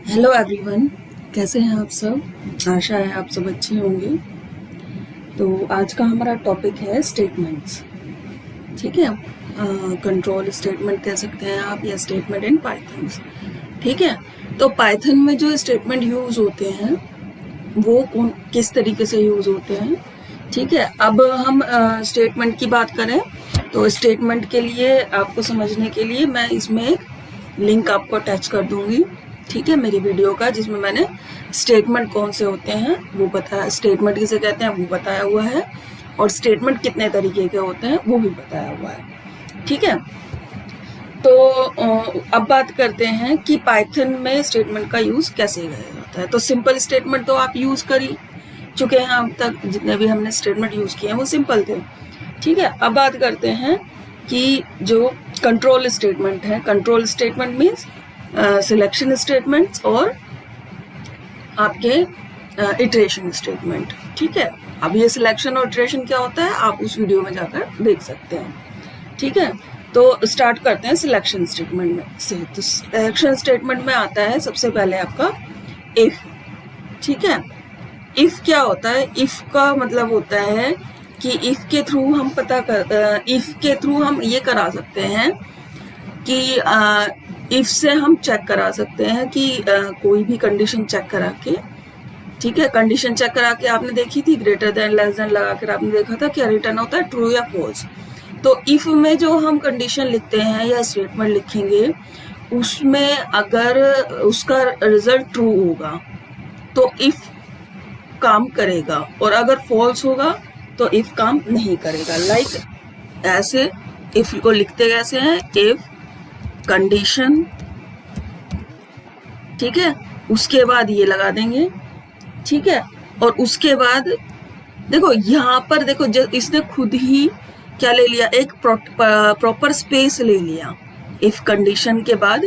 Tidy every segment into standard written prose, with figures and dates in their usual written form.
Hello everyone, कैसे हैं आप सब। आशा है आप सब अच्छे होंगे। तो आज का हमारा टॉपिक है स्टेटमेंट्स। ठीक है, कंट्रोल स्टेटमेंट कह सकते हैं आप, या स्टेटमेंट इन पाइथन। ठीक है, तो पाइथन में जो स्टेटमेंट यूज़ होते हैं वो किस तरीके से यूज़ होते हैं। ठीक है, अब हम स्टेटमेंट की बात करें तो स्टेटमेंट के लिए आपको समझने के लिए मैं इसमें एक लिंक आपको अटैच कर दूंगी। ठीक है, मेरी वीडियो का, जिसमें मैंने स्टेटमेंट कौन से होते हैं वो बताया, स्टेटमेंट किसे कहते हैं वो बताया हुआ है, और स्टेटमेंट कितने तरीके के होते हैं वो भी बताया हुआ है। ठीक है, तो अब बात करते हैं कि पाइथन में स्टेटमेंट का यूज कैसे किया जाता है। तो सिंपल स्टेटमेंट तो आप यूज कर ही चुके हैं, अब तक जितने भी हमने स्टेटमेंट यूज किए हैं वो सिंपल थे। ठीक है, अब बात करते हैं कि जो कंट्रोल स्टेटमेंट है। Control statement means selection statements और आपके इटरेशन स्टेटमेंट। ठीक है, अब ये सिलेक्शन और इटरेशन क्या होता है आप उस वीडियो में जाकर देख सकते हैं। ठीक है, तो स्टार्ट करते हैं सिलेक्शन स्टेटमेंट में से। तो सिलेक्शन स्टेटमेंट में आता है सबसे पहले आपका इफ। ठीक है, इफ क्या होता है, इफ का मतलब होता है कि इफ के थ्रू हम ये करा सकते हैं कि इफ से हम चेक करा सकते हैं कि कोई भी कंडीशन चेक करा के। ठीक है, कंडीशन चेक करा के आपने देखी थी, ग्रेटर देन लेस देन लगा कर आपने देखा था क्या रिटर्न होता है, ट्रू या फॉल्स। तो इफ में जो हम कंडीशन लिखते हैं या स्टेटमेंट लिखेंगे उसमें अगर उसका रिजल्ट ट्रू होगा तो इफ काम करेगा, और अगर फॉल्स होगा तो इफ काम नहीं करेगा। लाइक ऐसे इफ को लिखते कैसे हैं, इफ कंडीशन, ठीक है, उसके बाद ये लगा देंगे। ठीक है, और उसके बाद देखो यहाँ पर देखो इसने खुद ही क्या ले लिया, एक प्रॉपर स्पेस ले लिया इफ कंडीशन के बाद।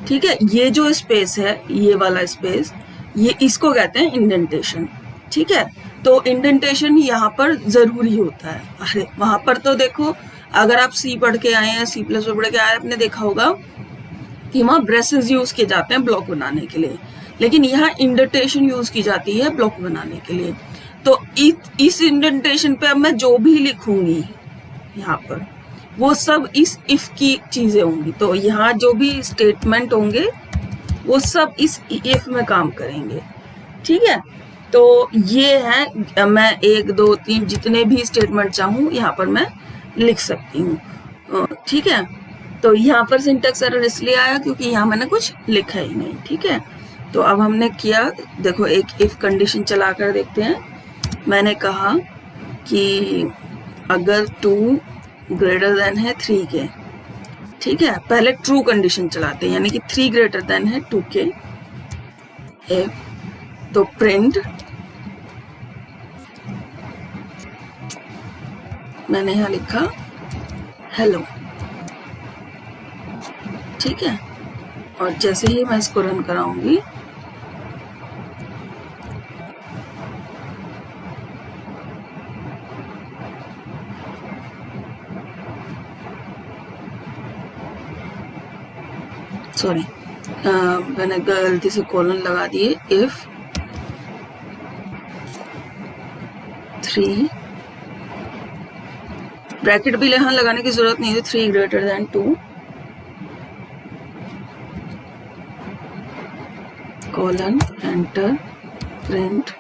ठीक है, ये जो स्पेस है, ये वाला स्पेस, ये इसको कहते हैं इंडेंटेशन। ठीक है, तो इंडेंटेशन यहाँ पर जरूरी होता है। अरे वहां पर तो देखो, अगर आप सी पढ़ के आए हैं, C++ पढ़ के आए, आपने देखा होगा कि वहाँ ब्रेसेस यूज किए जाते हैं ब्लॉक बनाने के लिए, लेकिन यहाँ इंडेंटेशन यूज की जाती है ब्लॉक बनाने के लिए। तो इस इंडेंटेशन पे अब मैं जो भी लिखूंगी यहाँ पर वो सब इस इफ की चीजें होंगी। तो यहाँ जो भी स्टेटमेंट होंगे वो सब इस इफ में काम करेंगे। ठीक है, तो ये है, मैं 1 2 3 जितने भी स्टेटमेंट चाहूँ यहाँ पर मैं लिख सकती हूँ। ठीक है, तो यहाँ पर सिंटैक्स एरर इसलिए आया क्योंकि यहाँ मैंने कुछ लिखा ही नहीं। ठीक है, तो अब हमने किया, देखो एक इफ कंडीशन चला कर देखते हैं। मैंने कहा कि अगर 2 ग्रेटर देन है 3 के। ठीक है, पहले ट्रू कंडीशन चलाते हैं, यानी कि 3 ग्रेटर देन है 2 के। इफ तो प्रिंट, मैंने यहाँ लिखा हेलो। ठीक है, और जैसे ही मैं इसको रन कराऊंगी सॉरी, मैंने गलती से कोलन लगा दिए। इफ 3, ब्रैकेट भी यहाँ लगाने की जरूरत नहीं है, 3 greater than 2 colon enter print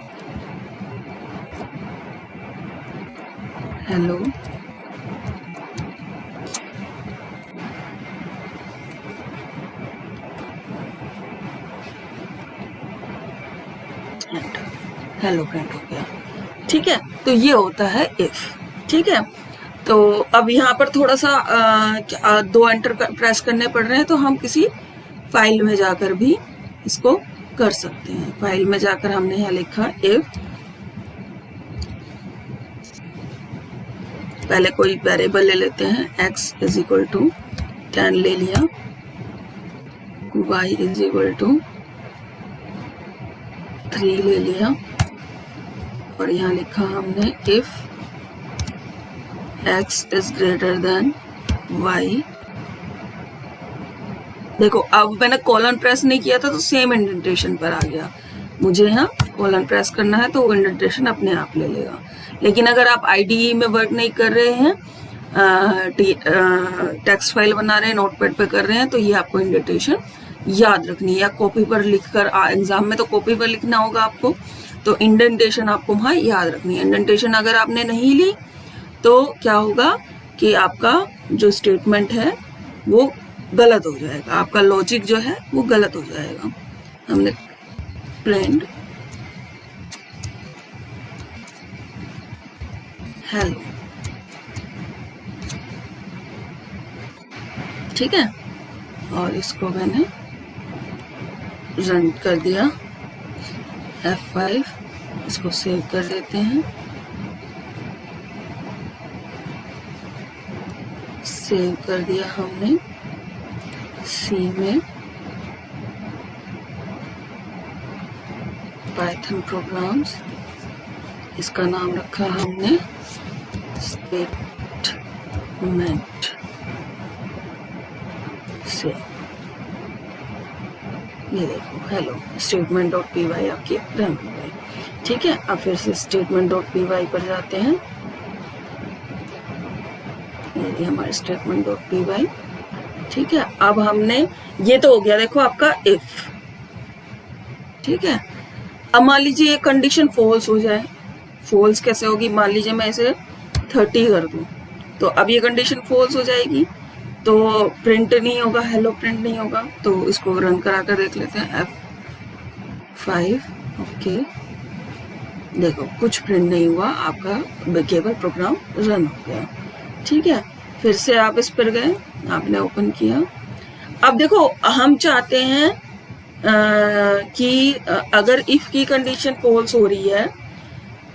hello. Hello print हो गया। ठीक है, तो ये होता है इफ। ठीक है, तो अब यहाँ पर थोड़ा सा 2 एंटर प्रेस करने पड़ रहे हैं, तो हम किसी फाइल में जाकर भी इसको कर सकते हैं। फाइल में जाकर हमने यहाँ लिखा इफ, पहले कोई वेरिएबल ले लेते हैं, x इज इक्वल टू 10 ले लिया, y इज इक्वल टू 3 ले लिया, और यहाँ लिखा हमने if x is greater than y देखो अब मैंने कॉलन प्रेस नहीं किया था तो सेम इंडेंटेशन पर आ गया। मुझे यहाँ कॉलन प्रेस करना है तो वो इंडेंटेशन अपने आप ले लेगा। लेकिन अगर आप आईडीई में वर्क नहीं कर रहे हैं, टेक्स्ट फाइल बना रहे हैं, नोटपैड पे कर रहे हैं, तो ये आपको इंडेंटेशन याद रखनी है, या कॉपी पर लिखकर, एग्जाम में तो कॉपी पर लिखना होगा आपको, तो इंडेंटेशन आपको वहाँ याद रखनी है। इंडेंटेशन अगर आपने नहीं ली तो क्या होगा कि आपका जो स्टेटमेंट है वो गलत हो जाएगा, आपका लॉजिक जो है वो गलत हो जाएगा। हमने प्रिंट हेलो, ठीक है, और इसको मैंने रन कर दिया F5, इसको सेव कर देते हैं। सेव कर दिया हमने सी में, पाइथन प्रोग्राम्स, इसका नाम रखा हमने स्टेटमेंट से। ये देखो hello statement dot P Y आपकी रन हो गई, ठीक है। अब फिर से स्टेटमेंट डॉट पी वाई पर जाते हैं। ये हमारे स्टेटमेंट डॉट पी वाई, ठीक है। अब हमने ये तो हो गया देखो आपका इफ, ठीक है। अब मान लीजिए ये कंडीशन फॉल्स हो जाए। फॉल्स कैसे होगी, मान लीजिए मैं इसे 30 कर दूं तो अब ये कंडीशन फॉल्स हो जाएगी, तो प्रिंट नहीं होगा, हेलो प्रिंट नहीं होगा। तो इसको रन करा कर देख लेते हैं F5, ओके। देखो कुछ प्रिंट नहीं हुआ, आपका केवल प्रोग्राम रन हो गया, ठीक है। फिर से आप इस पर गए, आपने ओपन किया। अब देखो हम चाहते हैं कि अगर इफ की कंडीशन फॉल्स हो रही है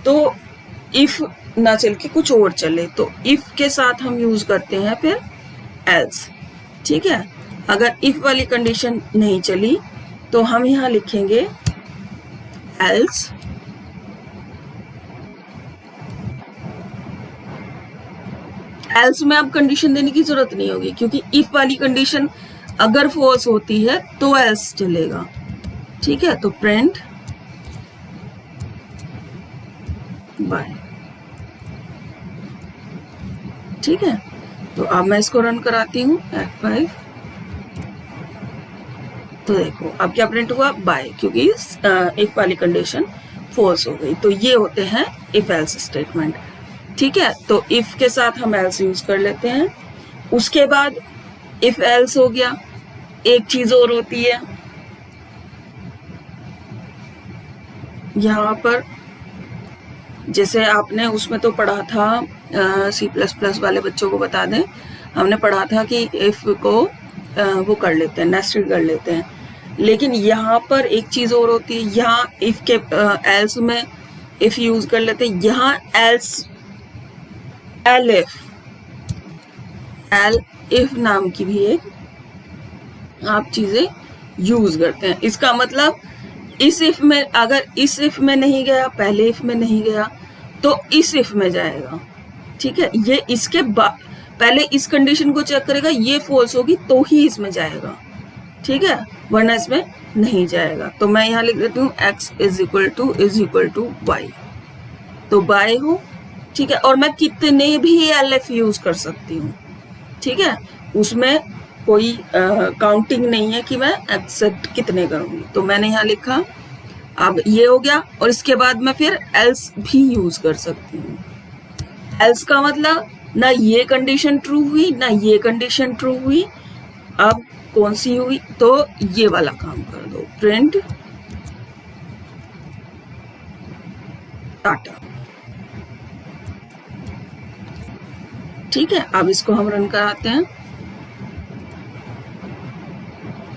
तो इफ ना चल के कुछ और चले, तो इफ के साथ हम यूज करते हैं फिर एल्स, ठीक है। अगर इफ वाली कंडीशन नहीं चली तो हम यहां लिखेंगे एल्स, एल्स में अब कंडीशन देने की जरूरत नहीं होगी, क्योंकि इफ वाली कंडीशन अगर फॉल्स होती है तो एल्स चलेगा, ठीक है। तो प्रिंट बाय, ठीक है। तो अब मैं इसको रन कराती हूँ F5, तो देखो अब क्या प्रिंट हुआ, बाय, क्योंकि इफ वाली कंडीशन फॉल्स हो गई। तो ये होते हैं इफ एल्स स्टेटमेंट, ठीक है। तो इफ के साथ हम एल्स यूज कर लेते हैं। उसके बाद इफ एल्स हो गया, एक चीज और होती है यहाँ पर, जैसे आपने उसमें तो पढ़ा था, C++ वाले बच्चों को बता दें, हमने पढ़ा था कि इफ को वो कर लेते हैं, नेस्टेड कर लेते हैं। लेकिन यहाँ पर एक चीज और होती है, यहाँ इफ के एल्स में इफ यूज कर लेते हैं, यहाँ एल्स एल इफ नाम की भी एक आप चीजें यूज करते हैं। इसका मतलब इस इफ में, अगर इस इफ में नहीं गया, पहले इफ में नहीं गया, तो इस इफ में जाएगा, ठीक है। ये इसके पहले इस कंडीशन को चेक करेगा, ये फॉल्स होगी तो ही इसमें जाएगा, ठीक है, वरना इसमें नहीं जाएगा। तो मैं यहाँ लिख देती हूँ x is equal to y, तो बाय हो, ठीक है। और मैं कितने भी एलएफ यूज कर सकती हूँ, ठीक है, उसमें कोई काउंटिंग नहीं है कि मैं एक्सेप्ट कितने करूंगी। तो मैंने यहाँ लिखा, अब ये हो गया। और इसके बाद मैं फिर एल्स भी यूज कर सकती हूँ। एल्स का मतलब ना ये कंडीशन ट्रू हुई ना ये कंडीशन ट्रू हुई, अब कौन सी हुई, तो ये वाला काम कर दो, प्रिंट टाटा, ठीक है। अब इसको हम रन कराते हैं,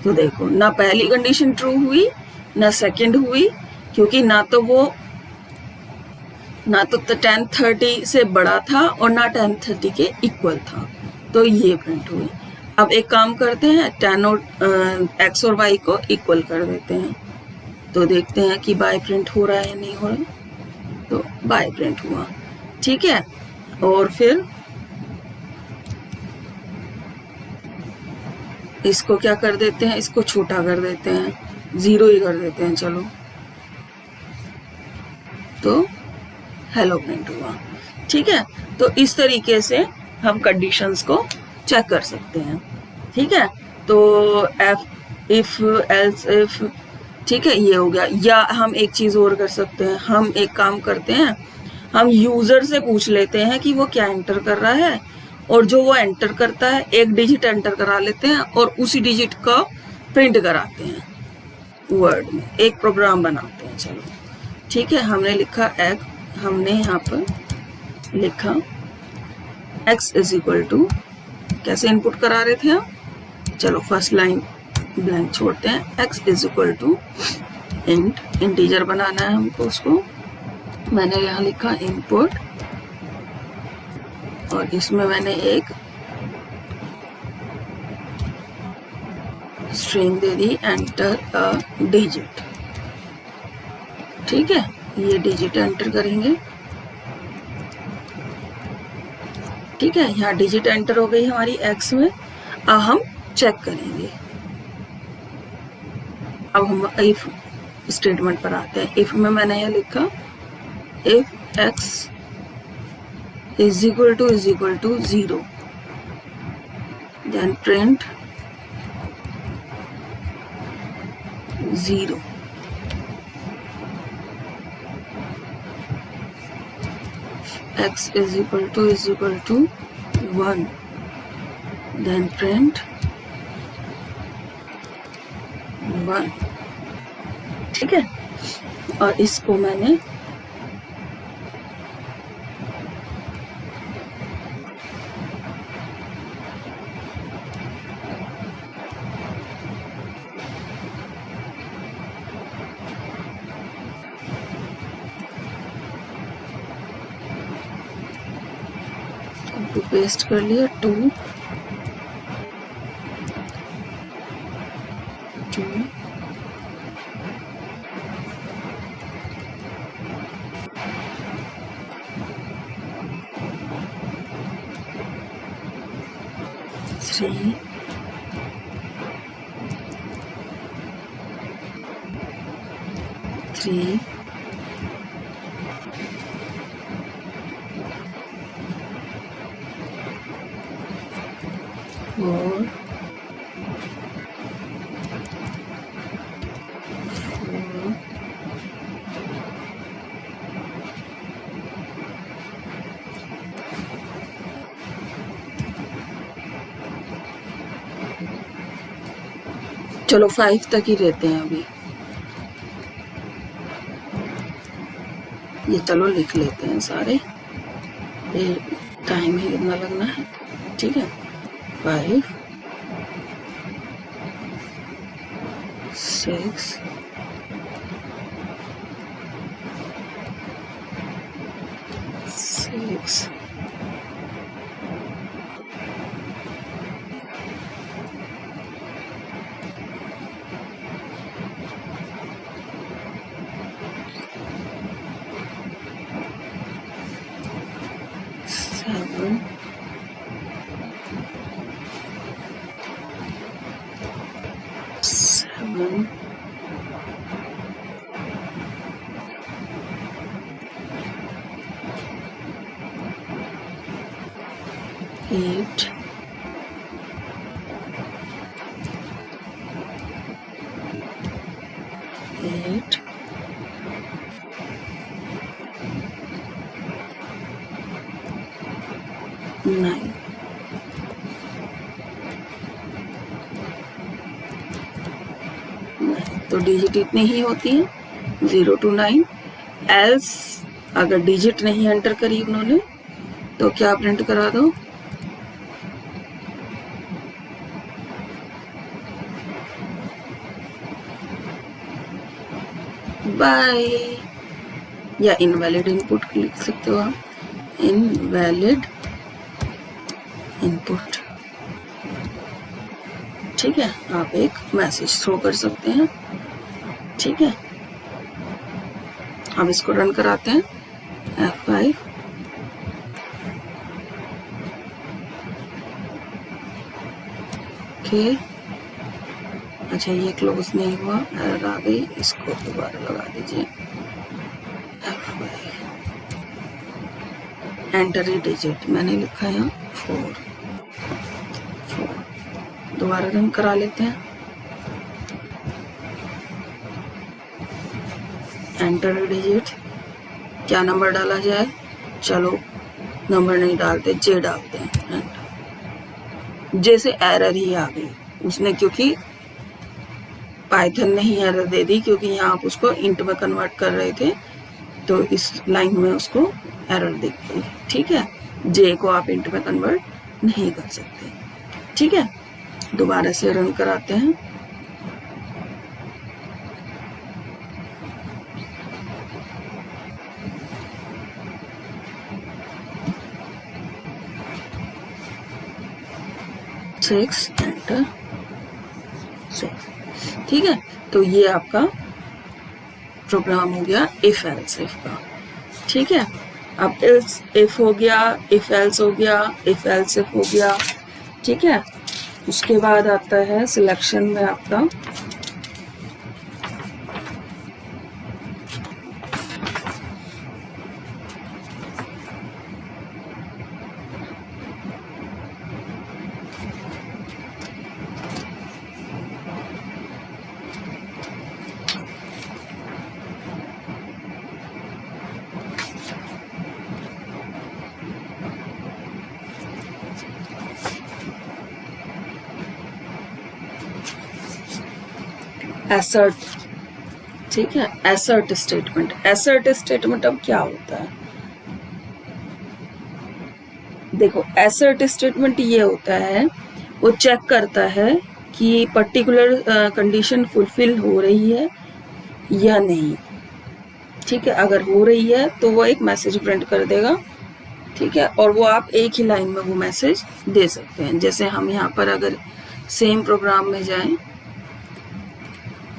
तो देखो ना पहली कंडीशन ट्रू हुई ना सेकंड हुई, क्योंकि ना तो 1030 से बड़ा था और ना 1030 के इक्वल था, तो ये प्रिंट हुई। अब एक काम करते हैं, 10 और x और y को इक्वल कर देते हैं, तो देखते हैं कि बाय प्रिंट हो रहा है या नहीं हो रहा। तो बाय प्रिंट हुआ, ठीक है। और फिर इसको क्या कर देते हैं, इसको छोटा कर देते हैं, 0 ही कर देते हैं। चलो, तो हेलो प्रिंट हुआ। ठीक है, तो इस तरीके से हम कंडीशंस को चेक कर सकते हैं। ठीक है, तो इफ एल्स इफ, ठीक है, ये हो गया। या हम एक चीज और कर सकते हैं, हम एक काम करते हैं, हम यूजर से पूछ लेते हैं कि वो क्या एंटर कर रहा है, और जो वो एंटर करता है एक डिजिट एंटर करा लेते हैं और उसी डिजिट का प्रिंट कराते हैं वर्ड में, एक प्रोग्राम बनाते हैं। चलो ठीक है, हमने लिखा हमने यहाँ पर लिखा x इज इक्वल टू, कैसे इनपुट करा रहे थे हम, चलो फर्स्ट लाइन ब्लैंक छोड़ते हैं। x is equal to integer बनाना है हमको, उसको मैंने यहाँ लिखा इनपुट, और इसमें मैंने एक string they the, enter a digit. ठीक है, ये डिजिट एंटर करेंगे। ठीक है, यहाँ डिजिट एंटर हो गई हमारी x में। अब हम चेक करेंगे, अब हम इफ स्टेटमेंट पर आते हैं। इफ में मैंने यह लिखा if x is equal to 0, then print 0। x is equal to 1, then print 1। ठीक है, और इसको मैंने पेस्ट कर लिया 2 3 3 4 चलो 5 तक ही रहते हैं अभी। ये चलो लिख लेते हैं सारे, ये टाइम ही कितना लगना है। ठीक है, 5 6 6 7 7 8 8 9 तो डिजिट इतनी ही होती है 0 to 9। एल्स अगर डिजिट नहीं एंटर करी उन्होंने तो क्या प्रिंट करा दो, बाय, या इनवैलिड इनपुट लिख सकते हो आप, इनवैलिड इनपुट। ठीक है, आप एक मैसेज थ्रो कर सकते हैं। ठीक है, अब इसको रन कराते हैं F5। ओके, अच्छा ये क्लोज नहीं हुआ, एरर आ गई, इसको दोबारा लगा दीजिए F5 एंटर ए डिजिट, मैंने लिखा है 4। दोबारा रन करा लेते हैं, एंटर ए डिजिट, क्या नंबर डाला जाए, चलो नंबर नहीं डालते, जे डालते हैं, जैसे एरर ही आ गई उसने, क्योंकि पाइथन ने ही एरर दे दी, क्योंकि यहाँ आप उसको इंट में कन्वर्ट कर रहे थे तो इस लाइन में उसको एरर दिख गई। ठीक है, जे को आप इंट में कन्वर्ट नहीं कर सकते। ठीक है, दोबारा से रन कराते हैं, सिक्स एंटर 6। ठीक है, तो ये आपका प्रोग्राम हो गया इफ एल्स इफ का। ठीक है, अब इफ हो गया, इफ एल्स हो गया, इफ एल्स इफ हो गया। ठीक है, उसके बाद आता है सिलेक्शन में आपका एसर्ट। ठीक है, एसर्ट स्टेटमेंट। एसर्ट स्टेटमेंट अब क्या होता है, देखो एसर्ट स्टेटमेंट ये होता है, वो चेक करता है कि पर्टिकुलर कंडीशन फुलफिल हो रही है या नहीं। ठीक है, अगर हो रही है तो वो एक मैसेज प्रिंट कर देगा। ठीक है, और वो आप एक ही लाइन में वो मैसेज दे सकते हैं। जैसे हम यहाँ पर अगर सेम प्रोग्राम में जाएं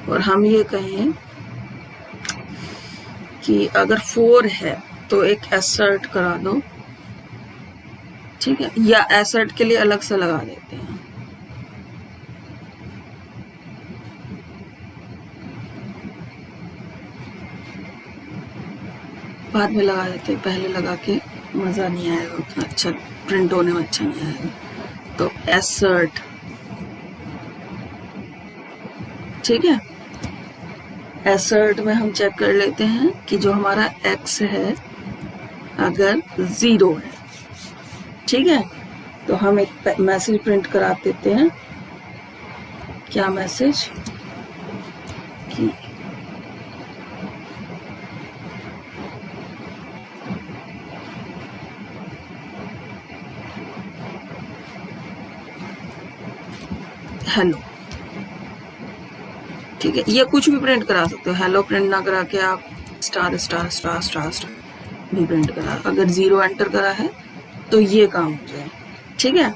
और हम ये कहें कि अगर 4 है तो एक एसर्ट करा दो। ठीक है, या एसर्ट के लिए अलग से लगा देते हैं, बाद में लगा देते हैं, पहले लगा के मज़ा नहीं आएगा उतना, अच्छा प्रिंट होने में अच्छा नहीं आएगा। तो एसर्ट। ठीक है, एसर्ट में हम चेक कर लेते हैं कि जो हमारा x है अगर 0 है, ठीक है, तो हम एक मैसेज प्रिंट करा देते हैं। क्या मैसेज कि हेलो। ठीक है, ये कुछ भी प्रिंट करा सकते हो, हेलो प्रिंट ना करा के आप star star star star star भी प्रिंट करा, अगर 0 एंटर करा है तो ये काम हो जाए। ठीक है,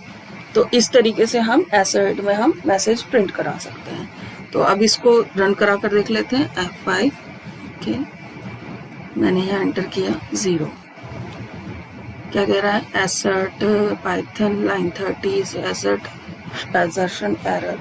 तो इस तरीके से हम एसर्ट में हम मैसेज प्रिंट करा सकते हैं। तो अब इसको रन करा कर देख लेते हैं, F5 के मैंने यहाँ एंटर किया 0। क्या कह रहा है, एसर्ट पाइथन लाइन 30 एसर्ट एजर्शन एरर।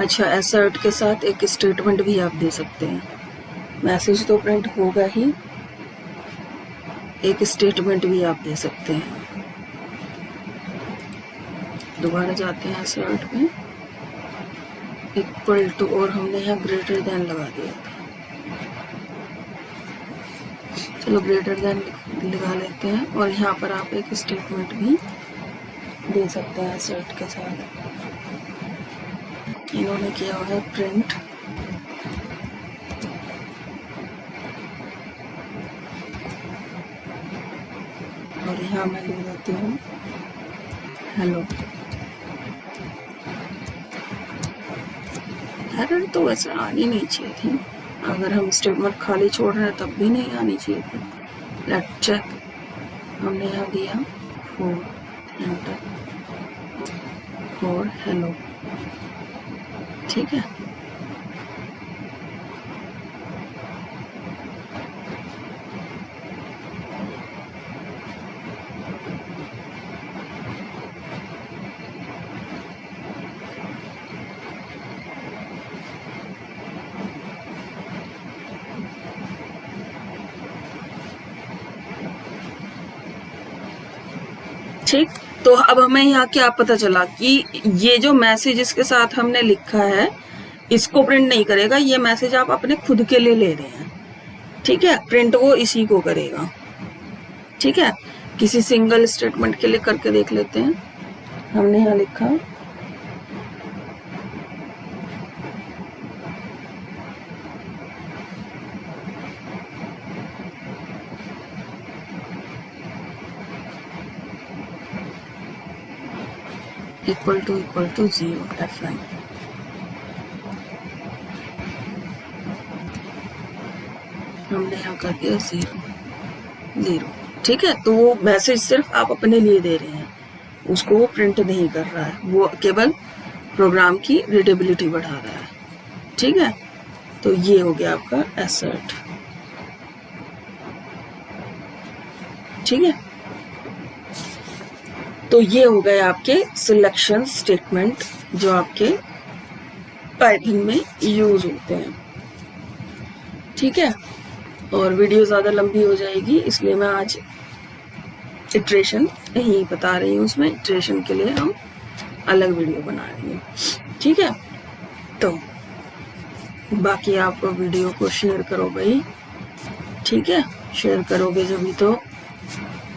अच्छा, एसर्ट के साथ एक स्टेटमेंट भी आप दे सकते हैं। मैसेज तो प्रिंट होगा ही, एक स्टेटमेंट भी आप दे सकते हैं। दोबारा जाते हैं एसर्ट में, इक्वल टू, और हमने यहाँ ग्रेटर देन लगा दिया था। चलो ग्रेटर देन लगा लेते हैं, और यहाँ पर आप एक स्टेटमेंट भी दे सकते हैं एसर्ट के साथ। इन्होंने किया हुआ है प्रिंट और यहाँ मैं ले लेती हूँ हेलो। एरर तो वैसे आनी नहीं चाहिए थी, अगर हम स्टेटमेंट खाली छोड़ रहे हैं तब भी नहीं आनी चाहिए थी। लेट चेक, हमने यहाँ दिया 4 एंटर 4 हेलो, ठीक है। ठीक, तो अब हमें यहाँ क्या पता चला कि ये जो मैसेज इसके साथ हमने लिखा है इसको प्रिंट नहीं करेगा, ये मैसेज आप अपने खुद के लिए ले रहे हैं, ठीक है। प्रिंट वो इसी को करेगा, ठीक है। किसी सिंगल स्टेटमेंट के लिए करके देख लेते हैं। हमने यहाँ लिखा इक्वल टू 0 F1, हमने यहाँ कर दिया 0, ठीक है। तो वो मैसेज सिर्फ आप अपने लिए दे रहे हैं, उसको वो प्रिंट नहीं कर रहा है, वो केवल प्रोग्राम की रीडेबिलिटी बढ़ा रहा है, ठीक है। तो ये हो गया आपका एसर्ट, ठीक है। तो ये हो गए आपके सिलेक्शन स्टेटमेंट जो आपके पाइथन में यूज होते हैं, ठीक है। और वीडियो ज़्यादा लंबी हो जाएगी इसलिए मैं आज इटरेशन नहीं बता रही हूँ, उसमें इटरेशन के लिए हम अलग वीडियो बना लेंगे, ठीक है। तो बाकी आप वीडियो को शेयर करो भाई, ठीक है। शेयर करोगे जब तो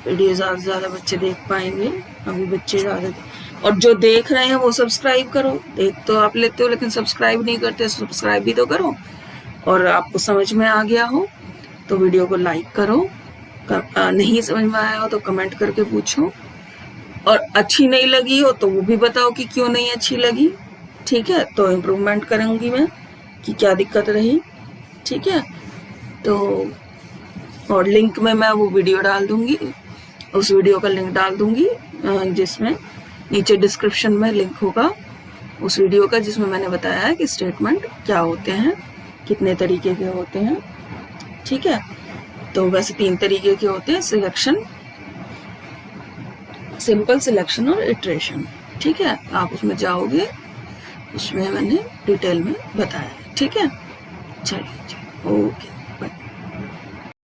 वीडियो ज़्यादा से ज़्यादा बच्चे देख पाएंगे। अभी बच्चे ज़्यादा, और जो देख रहे हैं वो सब्सक्राइब करो। देख तो आप लेते हो लेकिन सब्सक्राइब नहीं करते, सब्सक्राइब भी तो करो। और आपको समझ में आ गया हो तो वीडियो को लाइक करो, नहीं समझ में आया हो तो कमेंट करके पूछो, और अच्छी नहीं लगी हो तो वो भी बताओ कि क्यों नहीं अच्छी लगी, ठीक है। तो इम्प्रूवमेंट करूँगी मैं कि क्या दिक्कत रही, ठीक है। तो और लिंक में मैं वो वीडियो डाल दूंगी, उस वीडियो का लिंक डाल दूंगी जिसमें नीचे डिस्क्रिप्शन में लिंक होगा उस वीडियो का, जिसमें मैंने बताया है कि स्टेटमेंट क्या होते हैं, कितने तरीके के होते हैं, ठीक है। तो वैसे 3 तरीके के होते हैं, सिलेक्शन, सिंपल सिलेक्शन और इटरेशन, ठीक है। आप उसमें जाओगे, उसमें मैंने डिटेल में बताया है, ठीक है। चलिए ओके।